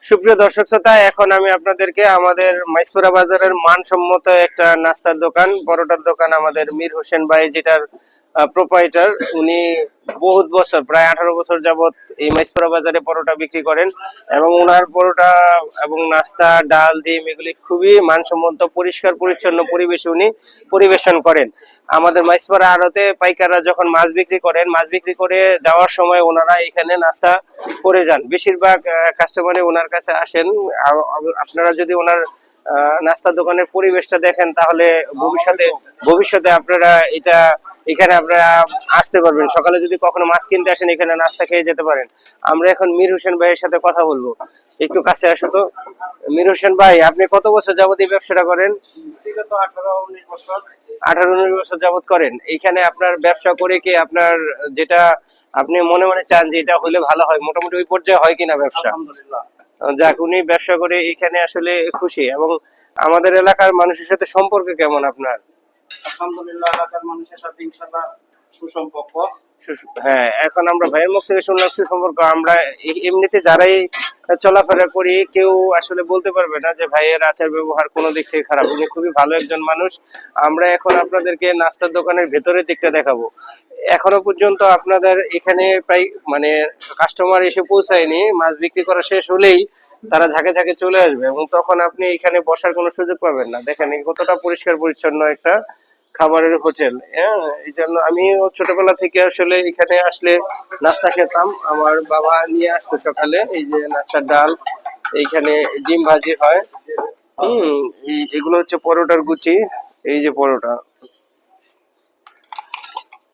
সুপ্রিয় দর্শক শ্রোতা, এখন আমি আপনাদেরকে আমাদের মাইসপুরা বাজারের মানসম্মত একটা নাস্তার দোকান, পরোটার দোকান, আমাদের মীর হোসেন ভাই যেটার প্রোপাইটার, উনি বহুত বছর, প্রায় 18 বছর যাবত এই মাইসপুরা বাজারে পরোটা বিক্রি করেন এবং ওনার পরোটা এবং নাস্তা, ডাল, ডিম এগুলি খুবই মানসম্মত, পরিষ্কার পরিচ্ছন্ন পরিবেশে উনি পরিবেশন করেন। আমাদের মাইসপাড়া আড়তে পাইকাররা যখন মাছ বিক্রি করেন, মাছ বিক্রি করে যাওয়ার সময় ওনারা এখানে নাস্তা করে যান। বেশিরভাগ কাস্টমারই ওনার কাছে আসেন। আপনারা যদি ওনার নাস্তার দোকানের পরিবেশটা দেখেন তাহলে ভবিষ্যতে আপনারা এখানে আপনারা আসতে পারবেন। সকালে যদি কখনো মাছ কিনতে আসেন, এখানে নাস্তা খেয়ে যেতে পারেন। আমরা এখন মীর হোসেন ভাইয়ের সাথে কথা বলবো। একটু কাছে আসো তো। মীর হোসেন ভাই, আপনি কত বছর যাবত এই ব্যবসাটা করেন? 18-19 বছর যাবত করেন। এইখানে আপনার ব্যবসা করে কি আপনার যেটা আপনি মনে মনে চান যে এটা হলে ভালো হয়, মোটামুটি ওই পর্যায়ে হয় কিনা ব্যবসা? যাক, উনি ব্যবসা করে এখানে আসলে খুশি। এবং আমাদের এলাকার মানুষের সাথে সম্পর্ক কেমন আপনার? আলহামদুলিল্লাহ, এলাকার মানুষের সাথে ইনশাআল্লাহ সুসম্পর্ক। হ্যাঁ, এখন আমরা ভাইয়ের মুখ থেকে শুনলাম সুসম্পর্ক। আমরা এমনিতে যারাই চলাফেরা করি, কেউ আসলে বলতে পারবে না যে ভাইয়ের আচার ব্যবহার কোনো দিক থেকে খারাপ। উনি খুবই ভালো একজন মানুষ। আমরা এখন আপনাদেরকে নাস্তার দোকানের ভেতরের দিকটা দেখাবো। এখনো পর্যন্ত আপনাদের এখানে প্রায় কাস্টমার এসে পৌঁছায়নি। মাছ বিক্রি করা শেষ হলেই তারা ঝাঁকে ঝাঁকে চলে আসবে এবং তখন আপনি এখানে বসার কোনো সুযোগ পাবেন না। দেখেন কতটা পরিষ্কার পরিচ্ছন্ন একটা খাবারের হোটেল। হ্যাঁ, এই জন্য আমি ছোটবেলা থেকে আসলে এখানে আসলে নাস্তা খেতাম। আমার বাবা নিয়ে আসতো সকালে এই যে নাস্তার ডাল, এইখানে ডিম ভাজি হয়। এগুলো হচ্ছে পরোটার গুচি। এই যে পরোটা,